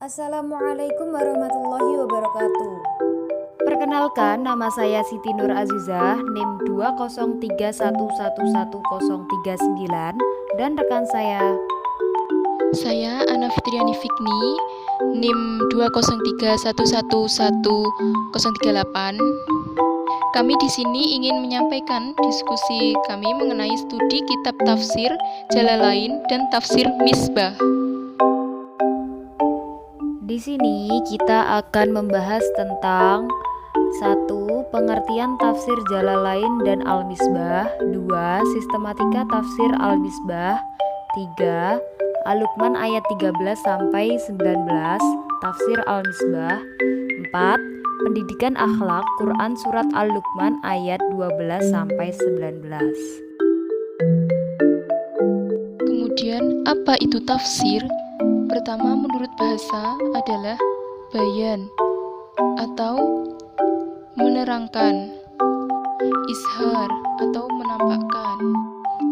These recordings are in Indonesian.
Assalamualaikum warahmatullahi wabarakatuh. Perkenalkan, nama saya Siti Nur Azizah, NIM 203111039, dan rekan saya. Saya Ana Fitriani Fikni, NIM 203111038. Kami di sini ingin menyampaikan diskusi kami mengenai studi kitab tafsir Jalalain dan tafsir Misbah. Di sini kita akan membahas tentang 1. Pengertian tafsir Jalalain dan Al-Misbah. 2. Sistematika tafsir Al-Misbah. 3. Al-Luqman ayat 13 sampai 19, tafsir Al-Misbah. 4. Pendidikan akhlak Quran surat Al-Luqman ayat 12 sampai 19. Kemudian, apa itu tafsir? Pertama, menurut bahasa adalah bayan atau menerangkan, ishar atau menampakkan,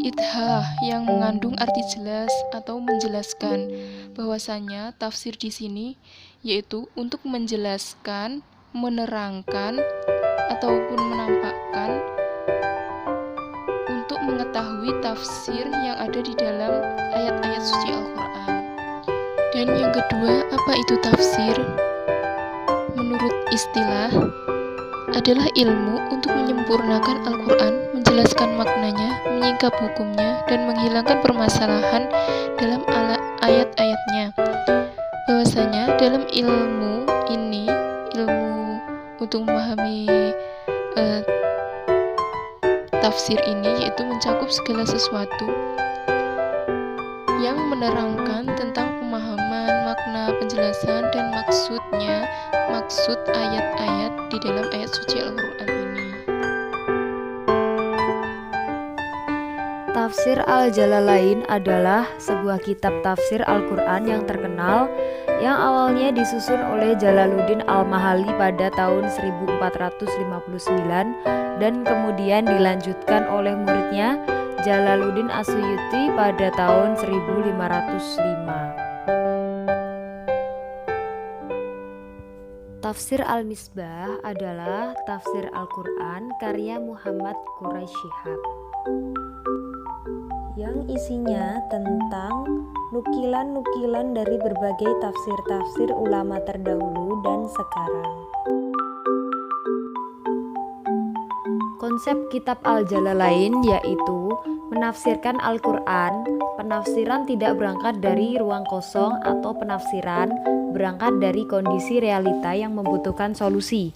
idhah yang mengandung arti jelas atau menjelaskan. Bahwasanya tafsir di sini yaitu untuk menjelaskan, menerangkan ataupun menampakkan untuk mengetahui tafsir yang ada di dalam ayat-ayat suci Al-Quran. Dan yang kedua, apa itu tafsir? Menurut istilah, adalah ilmu untuk menyempurnakan Al-Quran, menjelaskan maknanya, menyingkap hukumnya, dan menghilangkan permasalahan dalam ayat-ayatnya. Bahwasanya dalam ilmu ini, ilmu untuk memahami tafsir ini yaitu mencakup segala sesuatu yang menerangkan tentang pemahaman, makna, penjelasan, dan maksud ayat-ayat di dalam ayat suci Al-Quran ini. Tafsir Al-Jalalain adalah sebuah kitab tafsir Al-Quran yang terkenal yang awalnya disusun oleh Jalaluddin Al-Mahali pada tahun 1459 dan kemudian dilanjutkan oleh muridnya Jalaluddin As-Suyuti pada tahun 1505. Tafsir Al-Misbah adalah tafsir Al-Quran karya Muhammad Quraish Shihab yang isinya tentang nukilan-nukilan dari berbagai tafsir-tafsir ulama terdahulu dan sekarang. Konsep kitab Al-Jalalain yaitu menafsirkan Al-Quran. Penafsiran tidak berangkat dari ruang kosong atau penafsiran berangkat dari kondisi realita yang membutuhkan solusi,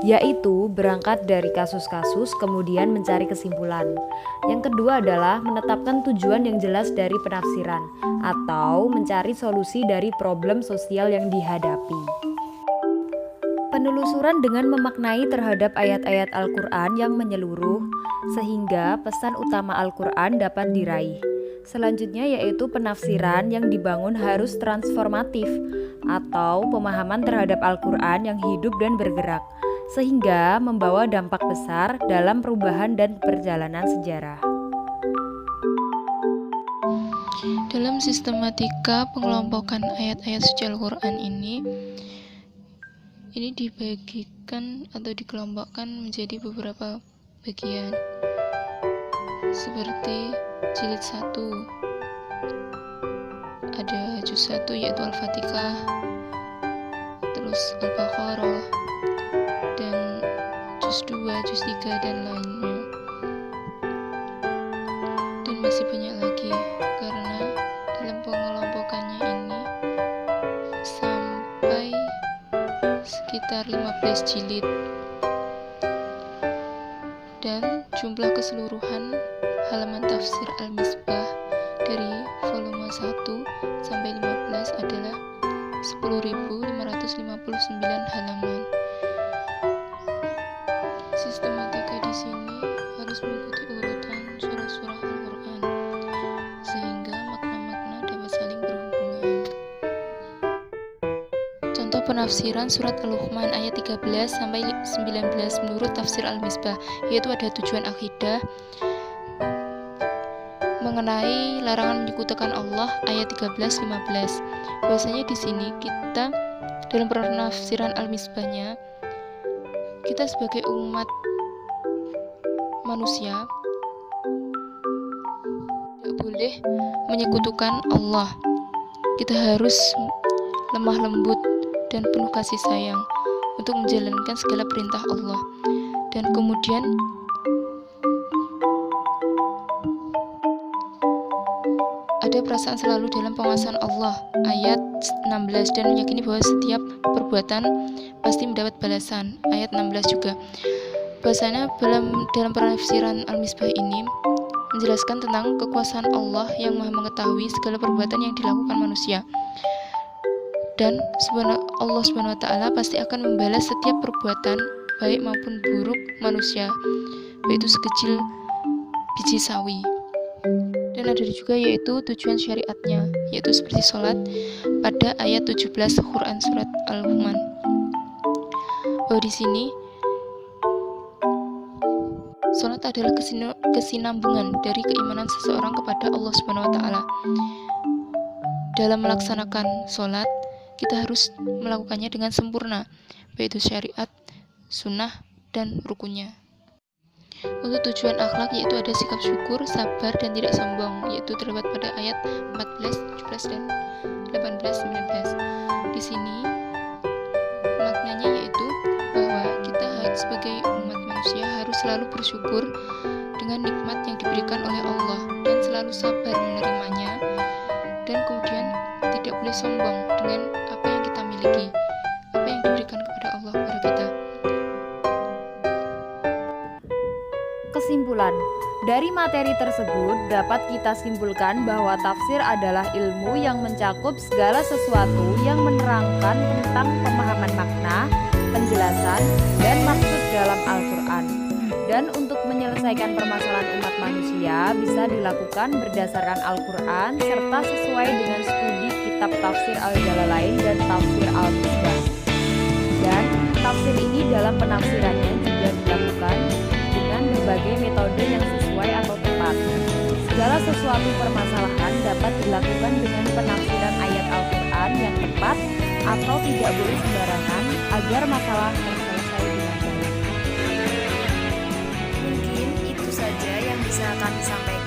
yaitu berangkat dari kasus-kasus kemudian mencari kesimpulan. Yang kedua adalah menetapkan tujuan yang jelas dari penafsiran atau mencari solusi dari problem sosial yang dihadapi. Penelusuran dengan memaknai terhadap ayat-ayat Al-Quran yang menyeluruh sehingga pesan utama Al-Quran dapat diraih. Selanjutnya yaitu penafsiran yang dibangun harus transformatif atau pemahaman terhadap Al-Quran yang hidup dan bergerak sehingga membawa dampak besar dalam perubahan dan perjalanan sejarah. Dalam sistematika pengelompokan ayat-ayat suci Al-Quran ini dibagikan atau dikelompokkan menjadi beberapa bagian seperti jilid 1 ada juz 1 yaitu Al-Fatihah, terus Al-Baqarah, dan juz 2, juz 3 dan lainnya, dan masih banyak lagi karena dalam pengelompokannya ini sampai sekitar 15 jilid dan jumlah keseluruhan halaman tafsir Al-Misbah dari volume 1 sampai 15 adalah 10.559 halaman. Sistematika di sini harus mengikuti urutan surah-surah Al-Quran sehingga makna-makna dapat saling berhubungan. Contoh penafsiran surat Al-Luqman ayat 13 sampai 19 menurut tafsir Al-Misbah, yaitu ada tujuan akidah, mengenai larangan menyekutukan Allah ayat 13-15. Bahwasanya di sini kita dalam penafsiran Al-Misbahnya, kita sebagai umat manusia tidak boleh menyekutukan Allah. Kita harus lemah lembut dan penuh kasih sayang untuk menjalankan segala perintah Allah. Dan kemudian ada perasaan selalu dalam penguasaan Allah ayat 16, dan meyakini bahwa setiap perbuatan pasti mendapat balasan ayat 16 juga. Bahasanya dalam penafsiran Al-Misbah ini menjelaskan tentang kekuasaan Allah yang maha mengetahui segala perbuatan yang dilakukan manusia, dan Allah Subhanahu wa Ta'ala pasti akan membalas setiap perbuatan baik maupun buruk manusia, baik itu sekecil biji sawi. Dan ada juga yaitu tujuan syariatnya, yaitu seperti sholat pada ayat 17 Quran surat Al-Luqman. Bahwa di sini sholat adalah kesinambungan dari keimanan seseorang kepada Allah Subhanahu wa Ta'ala. Dalam melaksanakan sholat, kita harus melakukannya dengan sempurna, baik itu syariat, sunnah, dan rukunnya. Untuk tujuan akhlak yaitu ada sikap syukur, sabar, dan tidak sombong, yaitu terdapat pada ayat 14, 17, dan 18, 19. Di sini maknanya yaitu bahwa kita sebagai umat manusia harus selalu bersyukur dengan nikmat yang diberikan oleh Allah dan selalu sabar menerimanya, dan kemudian tidak boleh sombong dengan apa yang kita miliki, apa yang diberikan kepada Allah kepada kita. Kesimpulan, dari materi tersebut dapat kita simpulkan bahwa tafsir adalah ilmu yang mencakup segala sesuatu yang menerangkan tentang pemahaman makna, penjelasan, dan maksud dalam Al-Quran. Dan untuk menyelesaikan permasalahan umat manusia bisa dilakukan berdasarkan Al-Quran serta sesuai dengan studi kitab tafsir Al-Jalalain dan tafsir Al-Misbah. Dan tafsir ini dalam penafsirannya juga dilakukan dengan berbagai metode yang sesuai atau tepat. Segala sesuatu permasalahan dapat dilakukan dengan penafsiran ayat Al-Quran yang tepat atau tidak boleh sembarangan agar masalah terselesai dengan baik. Mungkin itu saja yang bisa kami sampaikan.